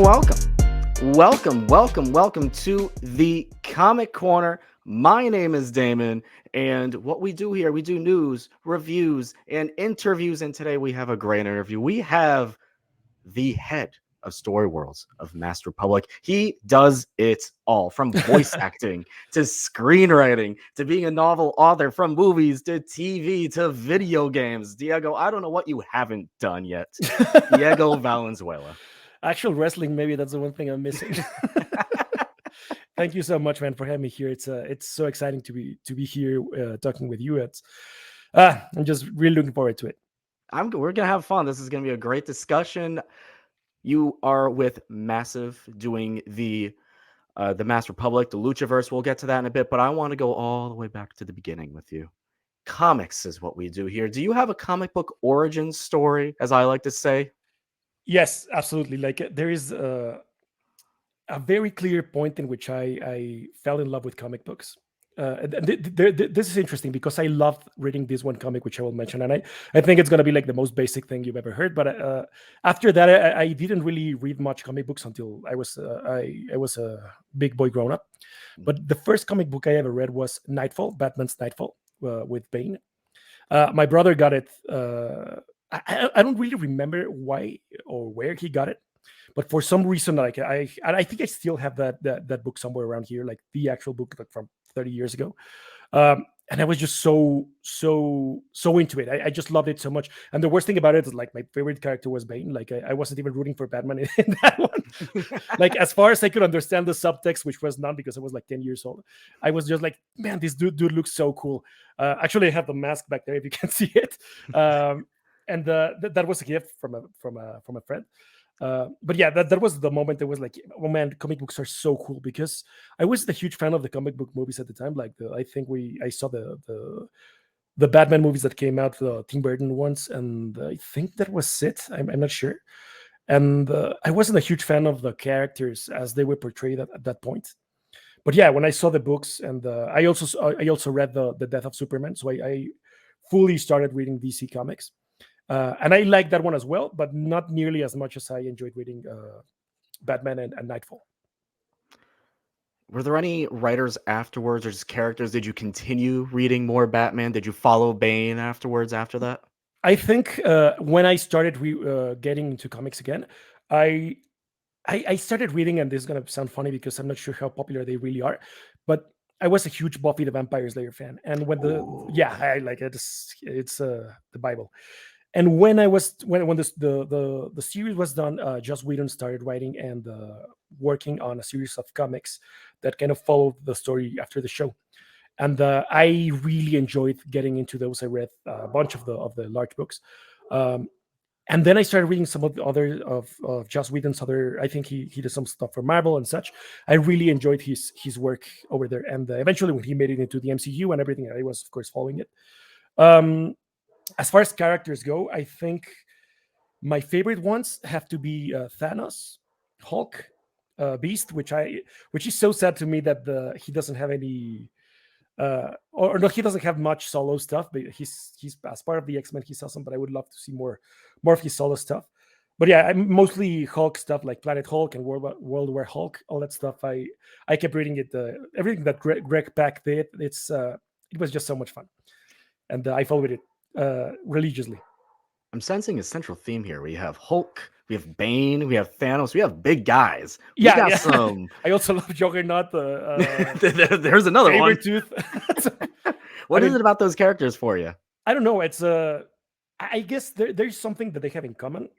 welcome. Welcome to the Comic Corner. My name is Damon, and what we do here, we do news, reviews, and interviews. And today we have a great interview. We have the head of Story Worlds of Master Republic. He does it all, from voice acting to screenwriting to being a novel author, from movies to TV to video games. Diego, I don't know what you haven't done yet. Diego Valenzuela. Actual wrestling, maybe that's the one thing I'm missing. Thank you so much, man, for having me here. It's so exciting to be here talking with you. I'm just really looking forward to it. We're gonna have fun. This is gonna be a great discussion. You are with Massive doing the Master Republic, the Luchaverse. We'll get to that in a bit, but I want to go all the way back to the beginning with you. Comics is what we do here. Do you have a comic book origin story, as I like to say? Yes, absolutely. Like there is a very clear point in which I fell in love with comic books. This is interesting because I loved reading this one comic, which I will mention, and I think it's going to be like the most basic thing you've ever heard. But after that, I didn't really read much comic books until I was a big boy grown up. But the first comic book I ever read was Nightfall, Batman's Nightfall, with Bane. My brother got it. I don't really remember why or where he got it, but for some reason, like I think I still have that book somewhere around here, like the actual book, like from 30 years ago. And I was just so into it. I just loved it so much. And the worst thing about it is, like, my favorite character was Bane. Like I wasn't even rooting for Batman in that one. Like, as far as I could understand the subtext, which was none because I was like 10 years old, I was just like, man, this dude looks so cool. Actually, I have the mask back there if you can see it. And that was a gift from a friend. But yeah, that was the moment. It was like, oh man, comic books are so cool, because I wasn't a huge fan of the comic book movies at the time. Like I saw the Batman movies that came out, the Tim Burton ones, and I think that was it. I'm not sure. And I wasn't a huge fan of the characters as they were portrayed at that point. But yeah, when I saw the books, and I also read the Death of Superman, so I fully started reading DC comics. And I like that one as well, but not nearly as much as I enjoyed reading Batman and Nightfall. Were there any writers afterwards, or just characters? Did you continue reading more Batman? Did you follow Bane afterwards after that? I think when I started getting into comics again, I, I started reading, and this is gonna sound funny because I'm not sure how popular they really are, but I was a huge Buffy the Vampire Slayer fan, and when the Ooh. yeah, I like it. It's the Bible. And when I was when this the series was done, Joss Whedon started writing and working on a series of comics that kind of followed the story after the show, and I really enjoyed getting into those. I read a bunch of the large books, um, and then I started reading some of the other of Joss Whedon's other. I think he does some stuff for Marvel and such. I really enjoyed his work over there, and eventually when he made it into the MCU and everything, I was of course following it. Um, as far as characters go, I think my favorite ones have to be Thanos, Hulk, Beast, which is so sad to me that he doesn't have any or no, he doesn't have much solo stuff. But he's as part of the X-Men. He's awesome, but I would love to see more of his solo stuff. But yeah, I'm mostly Hulk stuff, like Planet Hulk and World War Hulk, all that stuff. I kept reading it. Everything that Greg Pak did, it was just so much fun, and I followed it religiously. I'm sensing a central theme here. We have Hulk, we have Bane, we have Thanos, we have big guys. We Yeah, got yeah. some. I also love Juggernaut, There's another one. Tooth. What is it about those characters for you? I don't know. It's I guess there's something that they have in common,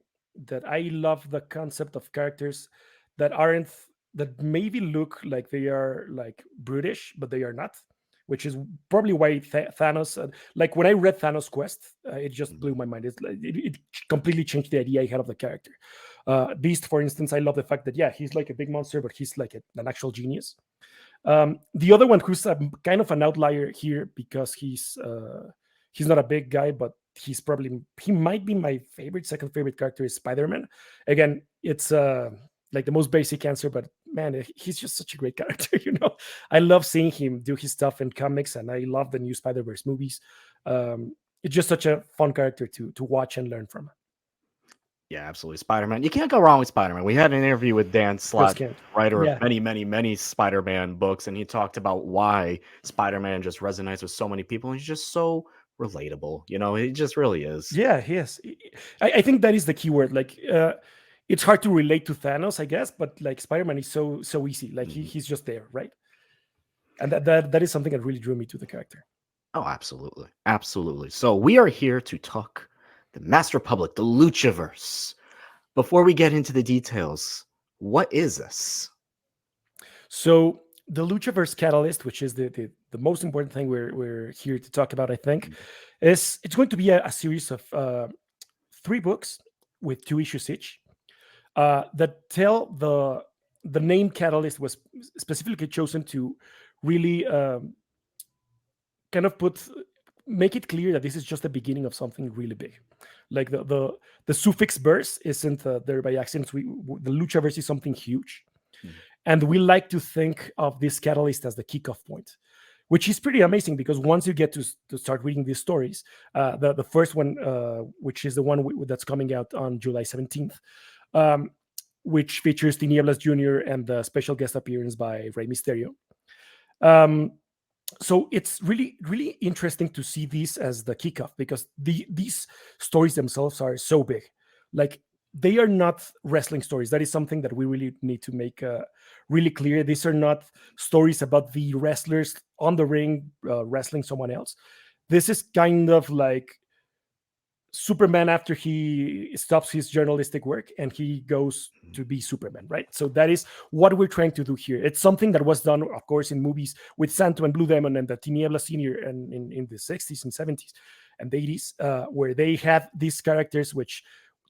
that I love the concept of characters that aren't that maybe look like they are like brutish, but they are not. Which is probably why Thanos, like when I read Thanos Quest, it just blew my mind. It completely changed the idea I had of the character. Beast, for instance, I love the fact that yeah, he's like a big monster, but he's like an actual genius. The other one who's kind of an outlier here because he's not a big guy, but he might be my second favorite character is Spider-Man. Again, it's like the most basic answer, but man, he's just such a great character. I love seeing him do his stuff in comics, and I love the new Spider-Verse movies. It's just such a fun character to watch and learn from. Yeah, absolutely. Spider-Man. You can't go wrong with Spider-Man. We had an interview with Dan Just Slott, can't. writer of Yeah, many, many, many Spider-Man books, and he talked about why Spider-Man just resonates with so many people. And he's just so relatable. He just really is. yeah, he is. I think that is the key word. Like, it's hard to relate to Thanos, I guess, but like Spider-Man is so easy. Like Mhm. he's just there, right? And that is something that really drew me to the character. Oh, absolutely. Absolutely. So we are here to talk the Master Public, the Luchaverse. Before we get into the details, what is this? So the Luchaverse catalyst, which is the most important thing we're here to talk about, I think, is it's going to be a series of three books with two issues each that tell the name catalyst was specifically chosen to really kind of make it clear that this is just the beginning of something really big. Like the suffix verse isn't there by accident. The Luchaverse is something huge, Mhm. and we like to think of this catalyst as the kickoff point, which is pretty amazing because once you get to start reading these stories, the first one, which is the one that's coming out on July 17th, um, which features Tinieblas Jr. and the special guest appearance by Rey Mysterio. Um, so it's really interesting to see these as the kickoff because these stories themselves are so big. Like they are not wrestling stories. That is something that we really need to make really clear. These are not stories about the wrestlers on the ring wrestling someone else. This is kind of like Superman after he stops his journalistic work and he goes to be Superman, right? So that is what we're trying to do here. It's something that was done, of course, in movies with Santo and Blue Demon and the Tiniebla Senior and in the 60s and 70s and the 80s, where they had these characters which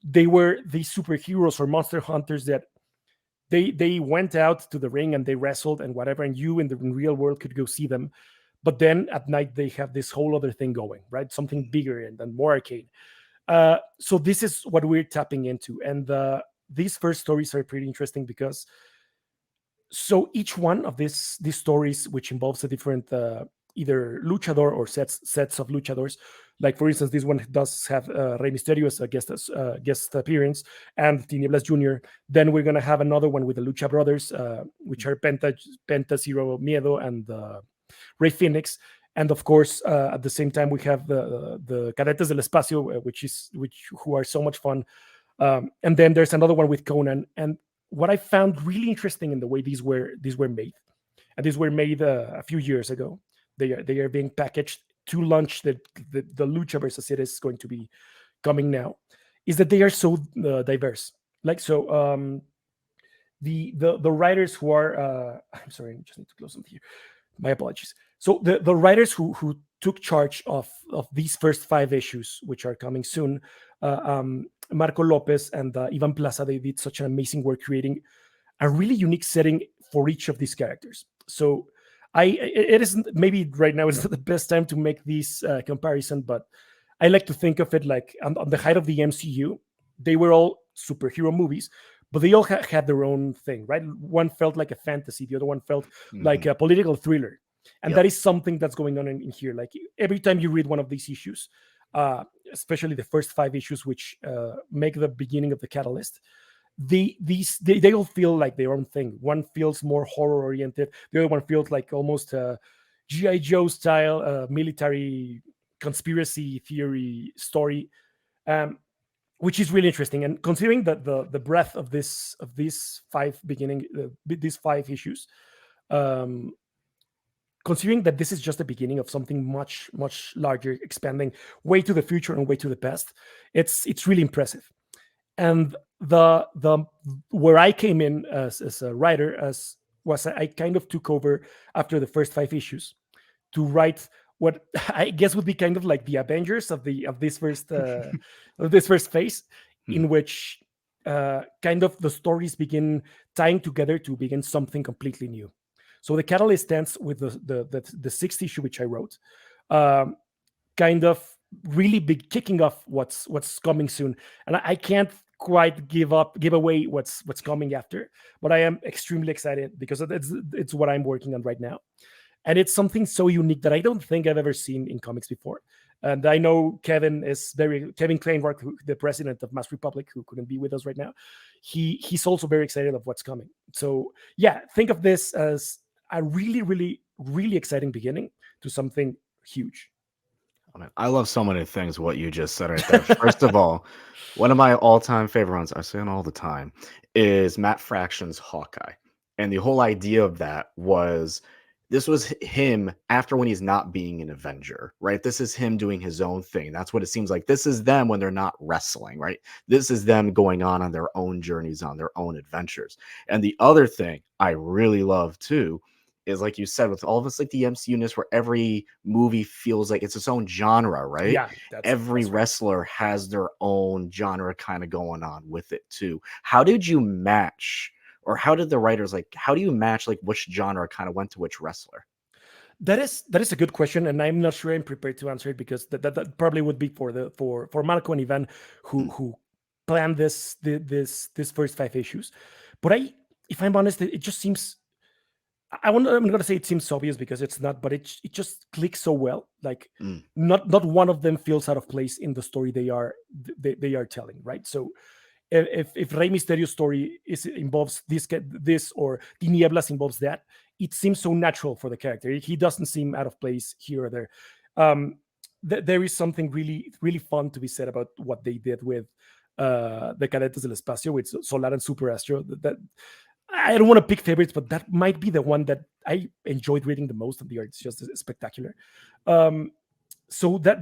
they were these superheroes or monster hunters that they went out to the ring and they wrestled and whatever, and you in the real world could go see them. But then at night they have this whole other thing going, right? Something bigger and more arcade. So this is what we're tapping into, and these first stories are pretty interesting because so each one of these stories, which involves a different either luchador or sets of luchadors, like for instance, this one does have Rey Mysterio as a guest appearance and Tinieblas Jr. Then we're gonna have another one with the Lucha Brothers, which are Penta Zero Miedo and Ray Phoenix, and of course, at the same time, we have the Cadetes del Espacio, which who are so much fun. And then there's another one with Conan. And what I found really interesting in the way these were made, and these were made a few years ago. They are being packaged to launch the Luchaverse as it is going to be coming now, is that they are so diverse. Like so, the writers who are I'm sorry, I just need to close them here. My apologies. So the writers who took charge of these first five issues, which are coming soon, Marco Lopez and Ivan Plaza, they did such an amazing work creating a really unique setting for each of these characters. So it isn't maybe right now is not the best time to make this comparison, but I like to think of it like on the height of the MCU, they were all superhero movies, but they all had their own thing, right? One felt like a fantasy, the other one felt like Mhm. a political thriller, and that Yep. is something that's going on in here. Like every time you read one of these issues, uh, especially the first five issues, which make the beginning of the catalyst, they all feel like their own thing. One feels more horror oriented, the other one feels like almost GI Joe style military conspiracy theory story, um, which is really interesting. And considering that the breadth of this of these five beginning these five issues, um, considering that this is just the beginning of something much larger, expanding way to the future and way to the past, it's really impressive. And the where I came in as a writer as was I kind of took over after the first five issues to write what I guess would be kind of like the Avengers of this first phase, Hmm. in which kind of the stories begin tying together to begin something completely new. So the catalyst stands with the sixth issue which I wrote, um, kind of really big kicking off what's coming soon, and I can't quite give away what's coming after, but I am extremely excited because it's what I'm working on right now. and it's something so unique that I don't think I've ever seen in comics before. And I know Kevin Kleinrock, the president of Mass Republic, who couldn't be with us right now. He's also very excited of what's coming. So yeah, think of this as a really, really, really exciting beginning to something huge. I mean, I love so many things what you just said right there. First of all, one of my all-time favorite ones, I say it all the time, is Matt Fraction's Hawkeye. And the whole idea of that was this was him after when he's not being an Avenger, right? This is him doing his own thing. That's what it seems like. This is them when they're not wrestling, right? This is them going on their own journeys, on their own adventures. And the other thing I really love too is like you said, with all of us like the MCU ness where every movie feels like it's its own genre, right? Yeah, Every that's right. wrestler has their own genre kind of going on with it too. How did you match, or how did the writers like, how do you match like which genre kind of went to which wrestler? That is a good question, and I'm not sure I'm prepared to answer it because that probably would be for Marco and Ivan Mm, who planned this first five issues. But if I'm honest, it just seems I'm gonna say it seems obvious because it's not, but it just clicks so well. Like mm, not one of them feels out of place in the story they are telling, right? So if Rey Mysterio's story involves this or Tinieblas involves that, it seems so natural for the character. He doesn't seem out of place here or there. Um, there is something really really fun to be said about what they did with the Cadetes del Espacio with Solar and Super Astro. That I don't want to pick favorites, but that might be the one that I enjoyed reading the most of the art. It's just spectacular. Um, so that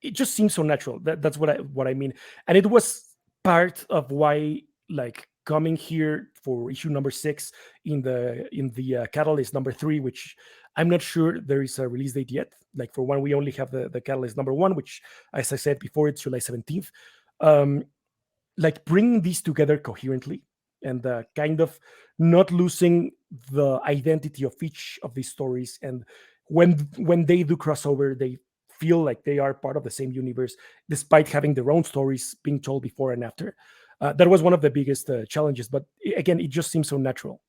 it just seems so natural. That's what I mean, and it was part of why like coming here for issue number 6 in the Catalyst number 3, which I'm not sure there is a release date yet. Like for one, we only have the Catalyst number 1, which, as I said before, it's July 17th. Um, like bringing these together coherently and kind of not losing the identity of each of these stories, and when they do crossover they feel like they are part of the same universe despite having their own stories being told before and after. That was one of the biggest challenges, but again it just seems so natural.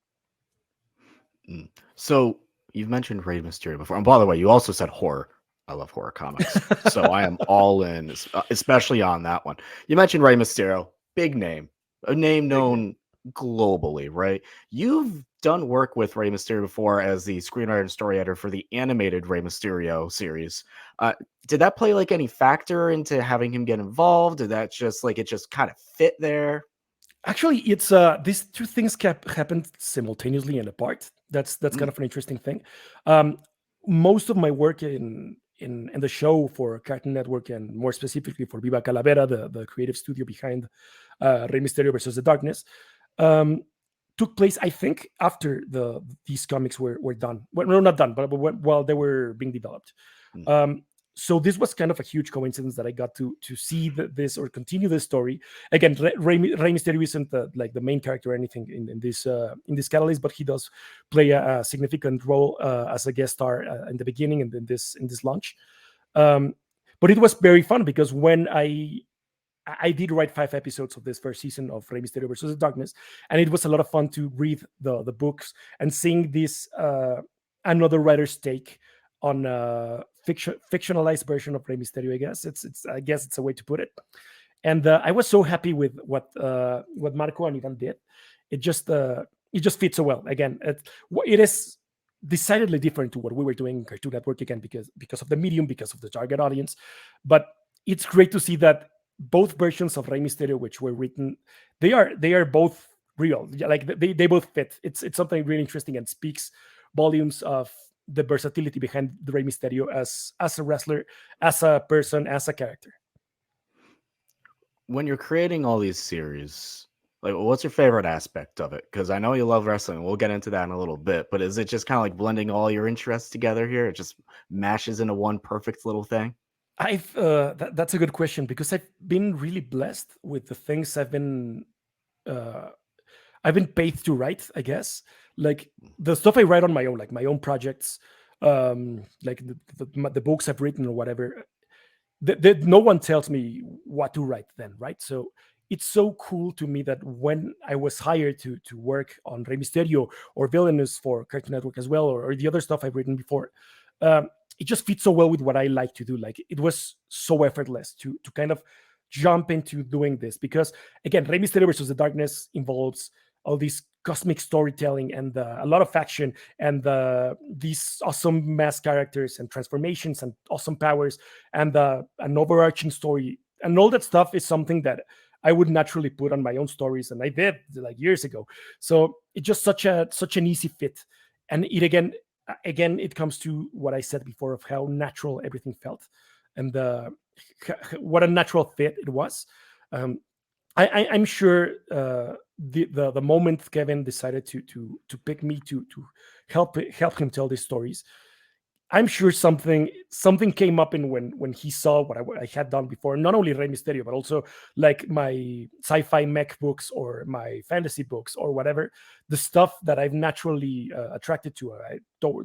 mm. So you've mentioned Rey Mysterio before, and by the way, you also said horror. I love horror comics, so I am all in, especially on that one. You mentioned Rey Mysterio, big name, a name Big name. known globally, right? You've done work with Rey Mysterio before as the screenwriter and story editor for the animated Rey Mysterio series. Uh, did that play like any factor into having him get involved? Did that just like it just kind of fit there? Actually, it's these two things kept happened simultaneously and apart. That's Mm, kind of an interesting thing. Um, Most of my work in the show for Cartoon Network, and more specifically for Viva Calavera, the creative studio behind Rey Mysterio versus the Darkness, um, took place, I think, after these comics were done. Well, no, not done, but while they were being developed. mm, Um, so this was kind of a huge coincidence that I got to see this or continue this story. Again, Rey Mysterio isn't like the main character or anything in this catalyst, but he does play a significant role as a guest star in the beginning and in this launch. Um, but it was very fun because when I did write 5 episodes of this first season of Rey Mysterio versus the Darkness, and it was a lot of fun to read the books and seeing this another writer's take on a fictionalized version of Rey Mysterio. I guess it's a way to put it. And I was so happy with what Marco and Ivan did. It just fits so well. Again, it is decidedly different to what we were doing in Cartoon Network, again because of the medium, because of the target audience, but it's great to see that both versions of Rey Mysterio, which were written, they are both real. Yeah, like they both fit. It's something really interesting and speaks volumes of the versatility behind the Rey Mysterio as a wrestler, as a person, as a character. when you're creating all these series, like what's your favorite aspect of it? Because I know you love wrestling. We'll get into that in a little bit, but is it just kind of like blending all your interests together here? It just mashes into one perfect little thing. That's a good question because I've been really blessed with the things uh, I've been paid to write, I guess. Like the stuff I write on my own, like my own projects, like the books I've written or whatever. No one tells me what to write then, right? So it's so cool to me that when I was hired to work on Rey Mysterio or Villainous for Cartoon Network as well, or the other stuff I've written before, it just fits so well with what I like to do. Like it was so effortless to kind of jump into doing this because again, Rey Mysterio versus the Darkness involves all these cosmic storytelling and a lot of action and these awesome mass characters and transformations and awesome powers and an overarching story and all that stuff is something that I would naturally put on my own stories, and I did like years ago. So it's just such an easy fit, and it again it comes to what I said before of how natural everything felt, and what a natural fit it was. Um, I'm sure the moment Kevin decided to pick me to help him tell these stories, I'm sure something came up in when he saw what I had done before, not only Rey Mysterio, but also like my sci-fi mech books or my fantasy books or whatever, the stuff that I've naturally attracted to,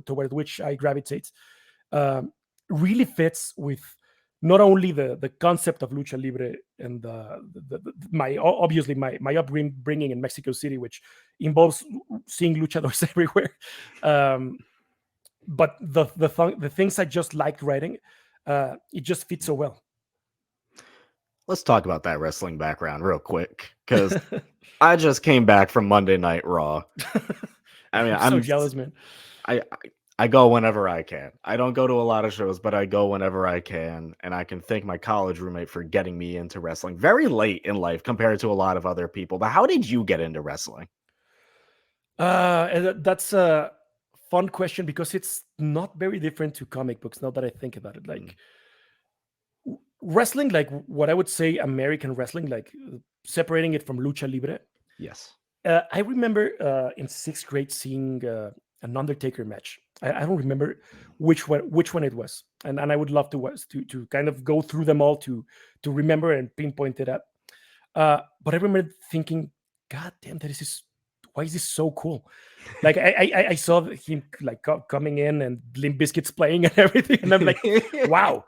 toward which I gravitate, um, really fits with not only the concept of lucha libre and my obviously my upbringing in Mexico City, which involves seeing luchadors everywhere. Um, but the things I just liked writing, it just fits so well. Let's talk about that wrestling background real quick because I just came back from Monday Night Raw. I mean, I'm so jealous, man. I I go whenever I can. I don't go to a lot of shows, but I go whenever I can, and I can thank my college roommate for getting me into wrestling very late in life compared to a lot of other people. But how did you get into wrestling? That's a fun question because it's not very different to comic books. Now that I think about it, Mm, like wrestling, like what I would say American wrestling, like separating it from lucha libre. yes. I remember in sixth grade seeing an Undertaker match. I don't remember which one it was, and I would love to kind of go through them all to remember and pinpoint it up. But I remember thinking, God damn, that is why is this so cool? Like I saw him like coming in and Limp Bizkit's playing and everything, and I'm like, wow.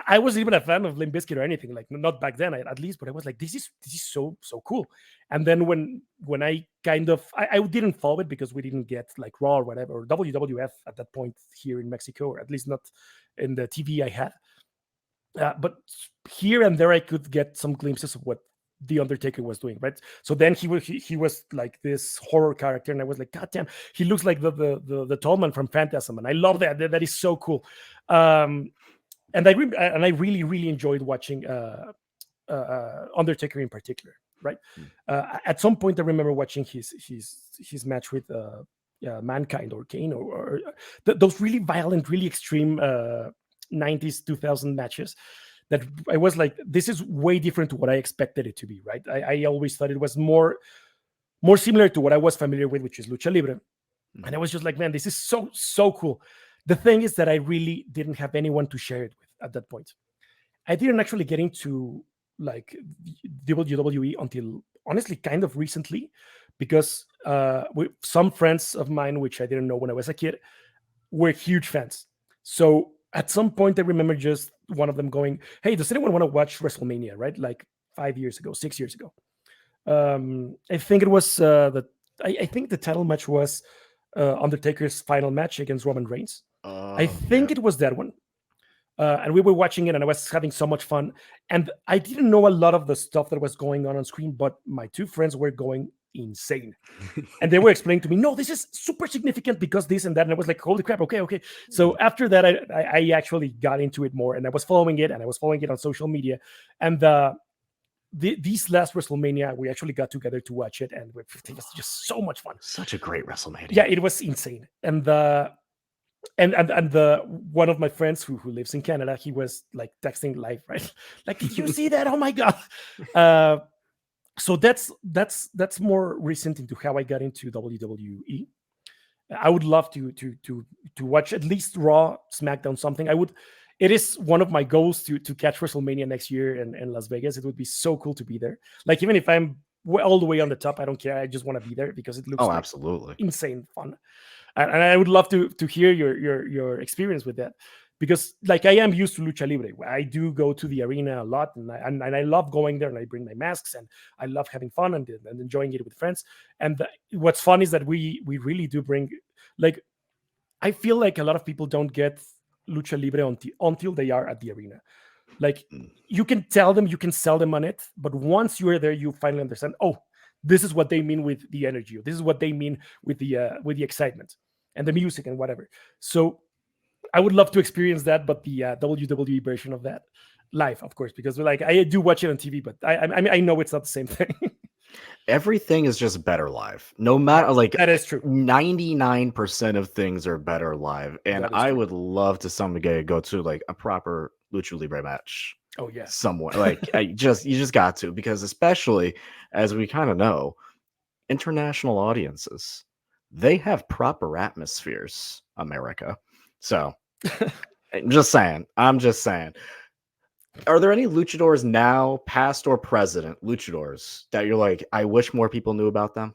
I wasn't even a fan of Limp Bizkit or anything, like not back then at least, but I was like, this is so cool. And then when I kind of I didn't follow it because we didn't get like Raw or whatever or WWF at that point here in Mexico, or at least not in the TV I had. But here and there I could get some glimpses of what the Undertaker was doing, right? So then he was like this horror character, and I was like, God damn, he looks like the tall man from Phantasm, and I love that is so cool. Um, and I really enjoyed watching Undertaker in particular, right? Mm. At some point, I remember watching his match with Mankind or Kane or those really violent, really extreme 90s 2000 matches that I was like, this is way different to what I expected it to be, right? I always thought it was more similar to what I was familiar with, which is lucha libre, and Mhm. I was just like, man, this is so cool. The thing is that I really didn't have anyone to share it with at that point. I didn't actually get into like WWE until honestly kind of recently, because with some friends of mine, which I didn't know when I was a kid, were huge fans. So at some point, I remember just one of them going, "Hey, does anyone want to watch WrestleMania?" Right, like 5 years ago, 6 years ago. I think it was I think the title match was Undertaker's final match against Roman Reigns. I Oh, think yeah. it was that one. And we were watching it, and I was having so much fun. And I didn't know a lot of the stuff that was going on screen, but my two friends were going insane, and they were explaining to me, no, this is super significant because this and that. And I was like, holy crap, okay. So after that, I actually got into it more, and I was following it, and I was following it on social media. And these last WrestleMania, we actually got together to watch it, and it was just so much fun. Such a great Yeah, WrestleMania. it was insane. And the one of my friends who lives in Canada, he was like texting live, right? Like, did you see that? Oh my god! Uh, so that's more recent into how I got into WWE. I would love to watch at least Raw, SmackDown, something. I would. It is one of my goals to catch WrestleMania next year in Las Vegas. It would be so cool to be there. Like even if I'm all the way on the top, I don't care. I just want to be there because it looks Oh, like absolutely. insane fun. And I would love to hear your experience with that. because like I am used to lucha libre. I do go to the arena a lot, and I love going there, and I bring my masks, and I love having fun and enjoying it with friends. And what's fun is that we really do bring, like, I feel like a lot of people don't get lucha libre until they are at the arena. Like, Mm. you can tell them, you can sell them on it, but once you are there, you finally understand. Oh, this is what they mean with the energy. Or this is what they mean with the excitement and the music and whatever. So I would love to experience that, but the WWE version of that live, of course, because like I do watch it on TV, but I mean, I know it's not the same thing. Everything is just better live. No that matter like that is true. 99% of things are better live. And That is I true. would love to someday go to like a proper Lucha Libre match Oh yeah. somewhere. Like you just got to, because especially as we kind of know, international audiences, they have proper atmospheres, America. So I'm just saying. I'm just saying. Are there any luchadors now, past or present, luchadors that you're like, I wish more people knew about them?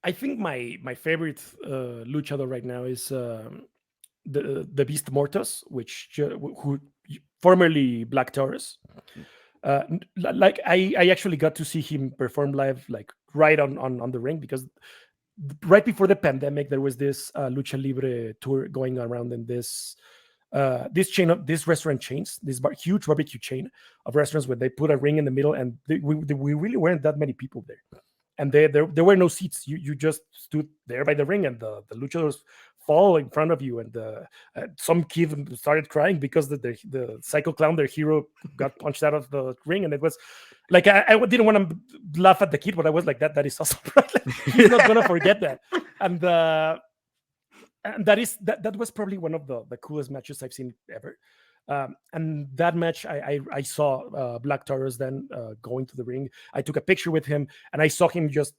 I think my favorite luchador right now is the Beast Mortos, who formerly Black Taurus. Like I actually got to see him perform live, like right on the ring, because right before the pandemic there was this lucha libre tour going around in this chain of this restaurant chains, this huge barbecue chain of restaurants, where they put a ring in the middle, and we really weren't that many people there, and there were no seats. You just stood there by the ring, and the luchadors fall in front of you, and some kid started crying because the psycho clown, their hero, got punched out of the ring, and it was like I didn't want to laugh at the kid, but I was like, that is awesome. Right? Like, he's not gonna forget that. And that was probably one of the coolest matches I've seen ever. And that match, I saw Black Taurus then going to the ring. I took a picture with him, and I saw him just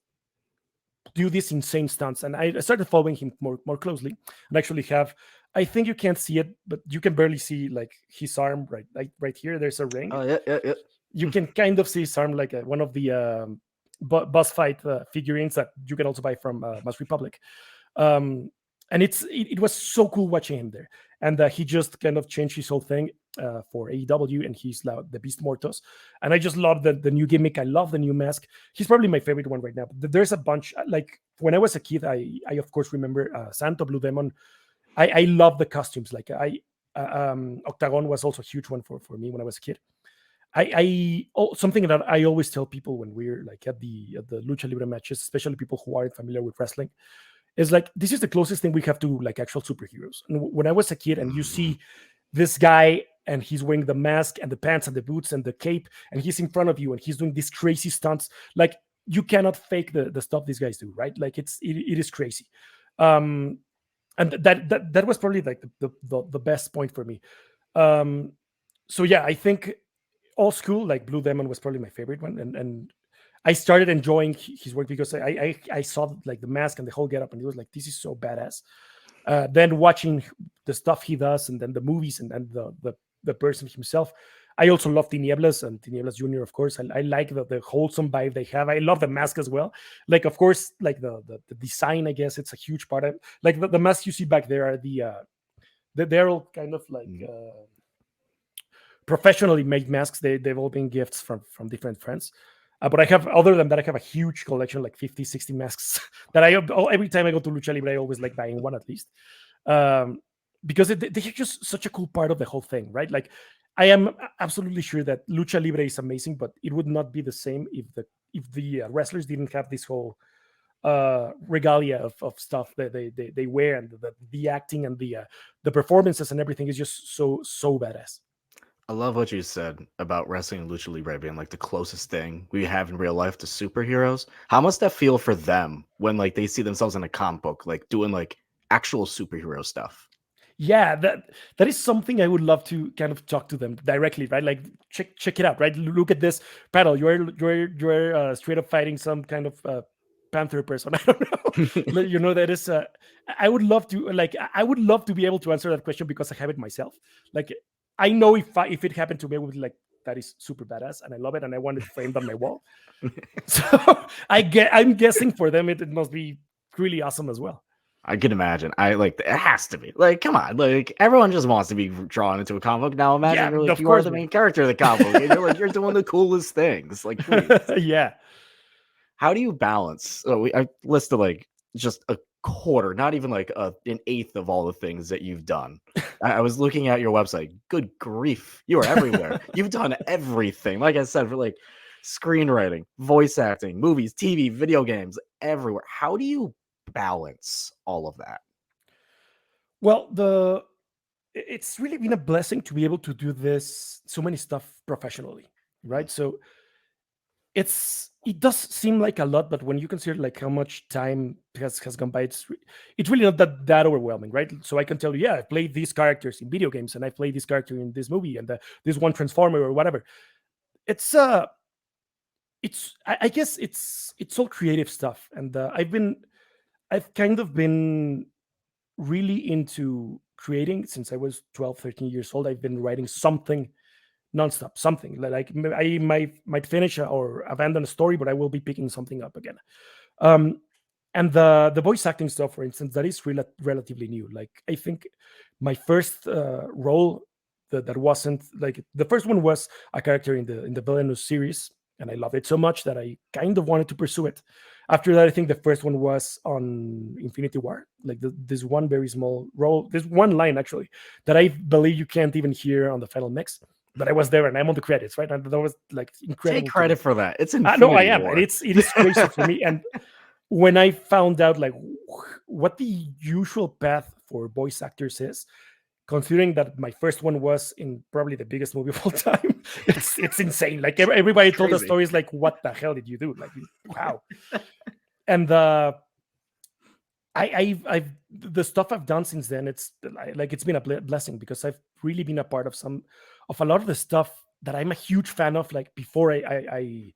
do these insane stunts. And I started following him more closely, and actually have. I think you can't see it, but you can barely see like his arm right here. There's a ring. Oh yeah, yeah, yeah. You can kind of see his arm, like one of the boss fight figurines that you can also buy from Mass Republic. Um, and it was so cool watching him there, and he just kind of changed his whole thing for AEW, and he's now the Beast Mortos, and I just love the new gimmick. I love the new mask. He's probably my favorite one right now. But there's a bunch. Like when I was a kid, I of course remember Santo Blue Demon. I love the costumes. Like Octagon was also a huge one for me when I was a kid. Something that I always tell people when we're like at the lucha libre matches, especially people who aren't familiar with wrestling, is like, this is the closest thing we have to like actual superheroes. And when I was a kid, and you see this guy, and he's wearing the mask and the pants and the boots and the cape, and he's in front of you, and he's doing these crazy stunts, like you cannot fake the stuff these guys do, right? Like it is crazy. Um, and that was probably like the best point for me. Um, so yeah, I think old school, like Blue Demon was probably my favorite one, and I started enjoying his work because I saw like the mask and the whole getup, and it was like, this is so badass. Then watching the stuff he does, and then the movies, and the person himself. I also love Tinieblas and Tinieblas Junior, of course. I like the wholesome vibe they have. I love the mask as well. Like, of course, like the design, I guess it's a huge part of, like, the masks you see back there are they're all kind of like professionally made masks. They've all been gifts from different friends. But I have, other than that, I have a huge collection, like 50, 60 masks that every time I go to Lucha Libre, I always like buying one at least. Um, because they're just such a cool part of the whole thing, right? Like, I am absolutely sure that Lucha Libre is amazing, but it would not be the same if the wrestlers didn't have this whole regalia of stuff that they wear, and the acting and the performances and everything is just so badass. I love what you said about wrestling and lucha libre being like the closest thing we have in real life to superheroes. How must that feel for them when like they see themselves in a comic book, like doing like actual superhero stuff? Yeah, that is something I would love to kind of talk to them directly, right? Like, check it out, right? Look at this paddle. You're straight up fighting some kind of panther person. I don't know. Like, that is. I would love to, like, I would love to be able to answer that question, because I have it myself. Like, I know if it happened to me, I would be like, that is super badass, and I love it, and I want it framed on my wall. So I'm guessing for them it must be really awesome as well. I can imagine. I like it has to be. Like, come on, like everyone just wants to be drawn into a comic book. Now imagine Yeah, you're like of you are course, the man. main character of the comic book and you're like you're doing the coolest things. Like, please. Yeah. How do you balance? I listed like just a quarter, not even like an eighth of all the things that you've done. I was looking at your website. Good grief, you are everywhere. You've done everything. Like I said, for like screenwriting, voice acting, movies, TV, video games, everywhere. How do you balance all of that? Well, it's really been a blessing to be able to do this so many stuff professionally, Mm, right? So it does seem like a lot, but when you consider like how much time has gone by, it's really not that overwhelming, right? So I can tell you, yeah, I played these characters in video games, and I played this character in this movie, and this one transformer or whatever. It's I guess it's all creative stuff, and I've kind of been really into creating since I was 12, 13 years old. I've been writing something nonstop, something like I might finish or abandon a story, but I will be picking something up again. Um, and the voice acting stuff, for instance, that is relatively new. Like I think my first role that wasn't like the first one was a character in the Villainous series, and I loved it so much that I kind of wanted to pursue it. After that, I think the first one was on Infinity War, like this one very small role, this one line actually that I believe you can't even hear on the final mix. But I was there and I'm on the credits, right? And that was like take incredible to credit me. for that. It's No, I Infinity am, and War. it is crazy for me. And when I found out like what the usual path for voice actors is, considering that my first one was in probably the biggest movie of all time, it's insane. Like It's everybody told the crazy. stories like, "What the hell did you do?" Like, wow. And I've the stuff I've done since then. It's like it's been a blessing because I've really been a part of some of a lot of the stuff that I'm a huge fan of. Like before I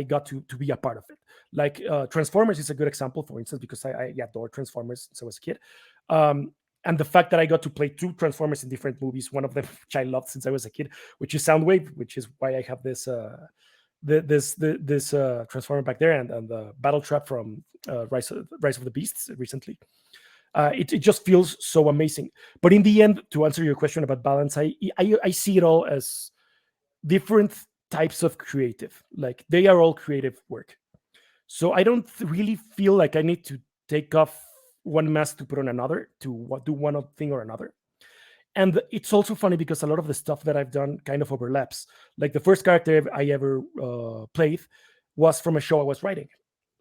got to be a part of it. Like Transformers is a good example, for instance, because I adore Transformers since I was a kid. Um, and the fact that I got to play two Transformers in different movies, one of them which I loved since I was a kid, which is Soundwave, which is why I have this this Transformer back there, and the Battle Trap from Rise of the Beasts recently. It just feels so amazing. But in the end, to answer your question about balance, I see it all as different types of creative. Like they are all creative work. So I don't really feel like I need to take off one mask to put on another to do one thing or another. And it's also funny because a lot of the stuff that I've done kind of overlaps. Like the first character I ever played was from a show I was writing,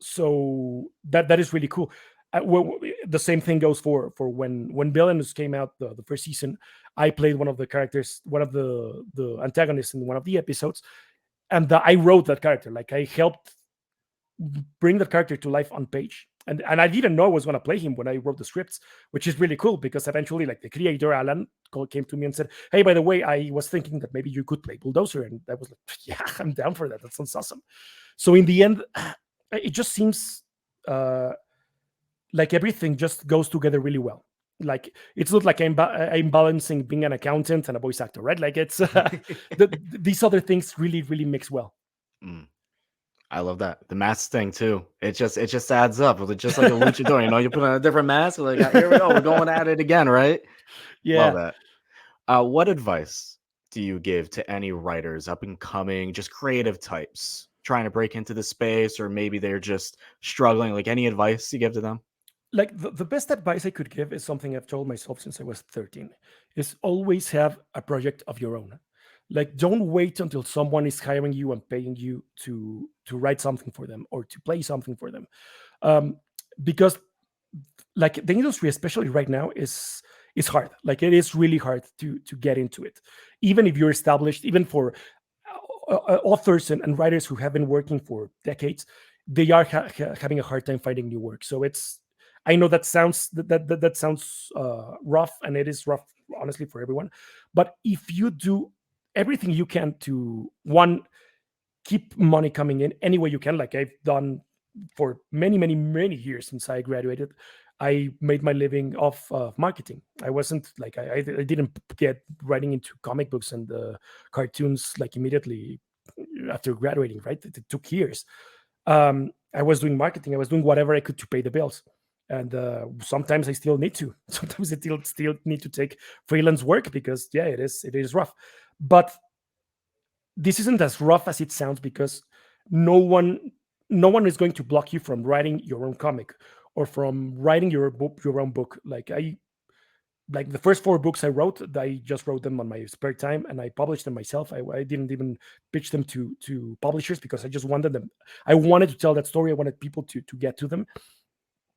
so that is really cool. The same thing goes for when Villainous came out the first season. I played one of the characters, one of the antagonists in one of the episodes, and I wrote that character. Like I helped bring that character to life on page. And I didn't know I was going to play him when I wrote the scripts, which is really cool because eventually, like the creator Alan came to me and said, "Hey, by the way, I was thinking that maybe you could play Bulldozer," and I was like, "Yeah, I'm down for that. That sounds awesome." So in the end, it just seems uh, like everything just goes together really well. Like it's not like I'm balancing being an accountant and a voice actor, right? Like it's these other things really mix well. Mm, I love that. The mask thing too. It just adds up. It's just like a luchador. You know, you put on a different mask. Like here we go. We're going at it again, right? Love Yeah. that. What advice do you give to any writers up and coming, just creative types trying to break into the space, or maybe they're just struggling? Like any advice you give to them? Like the best advice I could give is something I've told myself since I was 13 is always have a project of your own. Like don't wait until someone is hiring you and paying you to write something for them or to play something for them. Um, because like the industry, especially right now, is hard. Like it is really hard to get into it. Even if you're established, even for authors and writers who have been working for decades, they are having a hard time finding new work. So it's I know that sounds that sounds rough, and it is rough honestly for everyone. But if you do everything you can to one keep money coming in any way you can, like I've done for many years since I graduated. I made my living off marketing. I wasn't like I didn't get writing into comic books and cartoons like immediately after graduating. Right, it took years. I was doing marketing. I was doing whatever I could to pay the bills, and sometimes I still need to. Sometimes I still need to take freelance work because yeah, it is rough, but this isn't as rough as it sounds because no one no one is going to block you from writing your own comic or from writing your own book. Like the first four books I wrote, I just wrote them on my spare time and I published them myself. I didn't even pitch them to publishers because I just wanted them. I wanted to tell that story. I wanted people to get to them,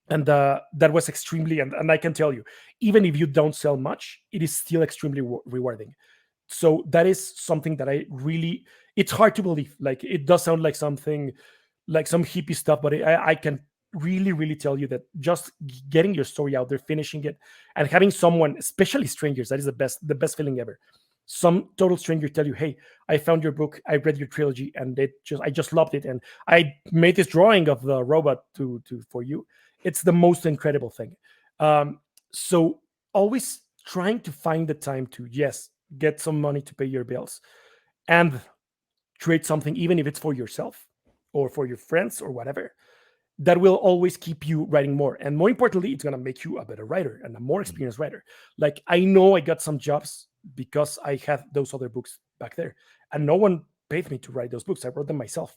and that was extremely. And I can tell you, even if you don't sell much, it is still extremely rewarding. So that is something that I really. It's hard to believe. Like it does sound like something like some hippie stuff, but I can really tell you that just getting your story out there, finishing it, and having someone, especially strangers, that is the best feeling ever. Some total stranger tell you, "Hey, I found your book, I read your trilogy, and I just loved it, and I made this drawing of the robot to for you." It's the most incredible thing. Um, so always trying to find the time to yes get some money to pay your bills and create something, even if it's for yourself or for your friends or whatever, that will always keep you writing more. And more importantly, it's going to make you a better writer and a more experienced writer. Like I know I got some jobs because I had those other books back there, and no one paid me to write those books. I wrote them myself.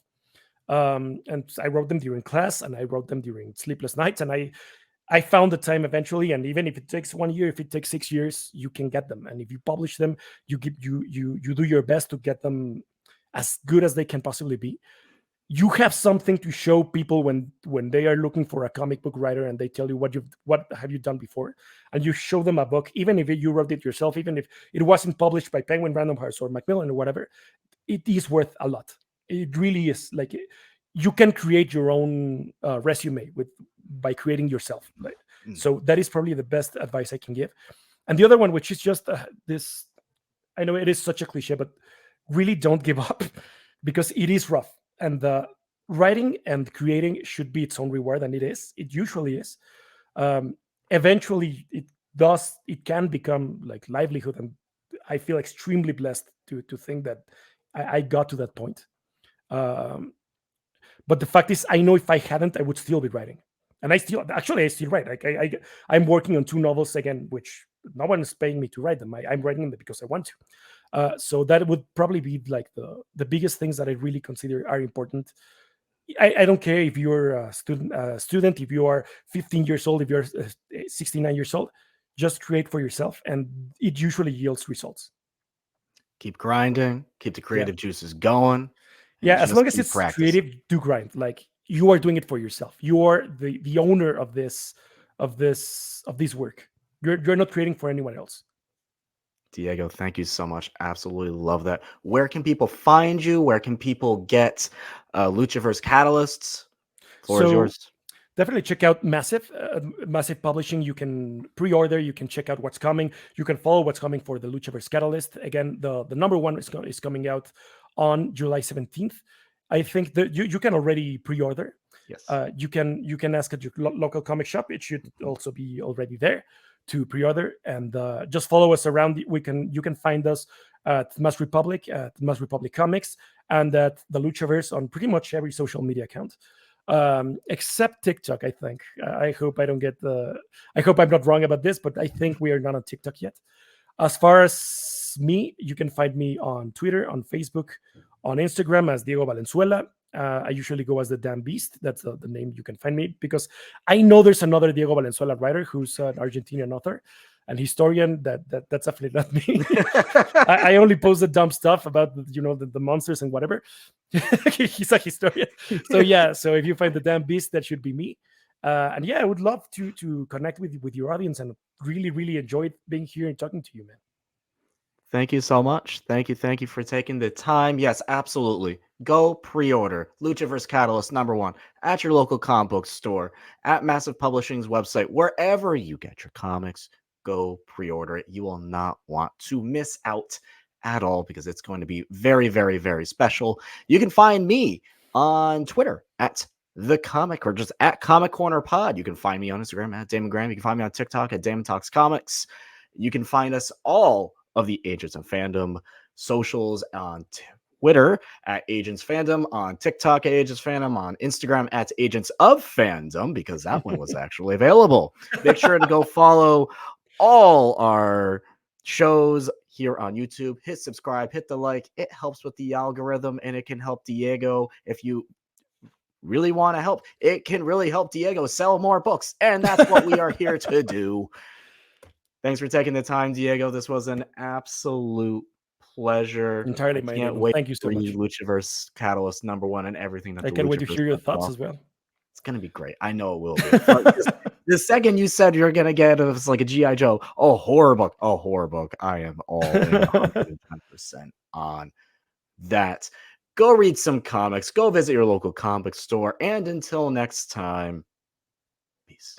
And I wrote them during class and I wrote them during sleepless nights. And I found the time eventually. And even if it takes 1 year, if it takes 6 years, you can get them. And if you publish them, you do your best to get them as good as they can possibly be. You have something to show people when they are looking for a comic book writer and they tell you what have you done before, and you show them a book, even if you wrote it yourself, even if it wasn't published by Penguin Random House or Macmillan or whatever, it is worth a lot. It really is. Like you can create your own resume with by creating yourself. Like, Mm. so that is probably the best advice I can give. And the other one, which is just this, I know it is such a cliche, but really don't give up because it is rough. And the writing and creating should be its own reward, and it is. It usually is. Um, Eventually, it can become like livelihood, and I feel extremely blessed to think that I got to that point. Um, but the fact is, I know if I hadn't, I would still be writing, and I still write. Like I'm working on two novels again, which no one is paying me to write them. I'm writing them because I want to. So that would probably be like the biggest things that I really consider are important. I don't care if you're a student, if you are 15 years old, if you're 69 years old, just create for yourself, and it usually yields results. Keep grinding, keep the Yeah, creative juices going, and yeah. As just long as keep it's practicing. creative, do grind. Like you are doing it for yourself. You are the owner of this work. You're not creating for anyone else. Diego, thank you so much. Absolutely love that. Where can people find you? Where can people get Luchaverse Catalysts? Floor is So yours. definitely check out Massive Publishing. You can pre-order. You can check out what's coming. You can follow what's coming for the Luchaverse Catalyst. Again, the number one is coming out on July 17th. I think that you can already pre-order. Yes. You can ask at your local comic shop. It should Mhm. also be already there to pre-order, and just follow us around. You can find us at Mass Republic Comics, and at the Luchaverse on pretty much every social media account, except TikTok. I think. I hope I don't get the. I hope I'm not wrong about this, but I think we are not on TikTok yet. As far as me, you can find me on Twitter, on Facebook, on Instagram as Diego Valenzuela. I usually go as the Damn Beast. That's the name you can find me, because I know there's another Diego Valenzuela writer who's an Argentinian author and historian. That's definitely not me. I only post the dumb stuff about the monsters and whatever. He's a historian. So yeah. So if you find the Damn Beast, that should be me. And yeah, I would love to connect with your audience, and really enjoyed being here and talking to you, man. Thank you so much. Thank you for taking the time. Yes, absolutely. Go pre-order Luchaverse Catalyst #1 at your local comic book store, at Massive Publishing's website, wherever you get your comics. Go pre-order it. You will not want to miss out at all because it's going to be very special. You can find me on Twitter at the comic, or just at Comic Corner Pod. You can find me on Instagram at Damon Graham. You can find me on TikTok at Damon Talks Comics. You can find us all of the Agents of Fandom socials on Twitter at Agents Fandom, on TikTok at Agents Fandom, on Instagram at Agents of Fandom, because that one was actually available. Make sure to go follow all our shows here on YouTube. Hit subscribe, hit the like. It helps with the algorithm, and it can help Diego if you really want to help. It can really help Diego sell more books, and that's what we are here to do. Thanks for taking the time, Diego. This was an absolute pleasure. I Entirely, my can't Damon. wait Thank you to so read much. Luchaverse Catalyst #1 and everything that I the can't wait to Luchaverse hear your has to thoughts as offer. well. It's gonna be great. I know it will be. The second you said you're gonna get it was like a GI Joe, a horror book. I am all in 110% on that. Go read some comics. Go visit your local comic store. And until next time, peace.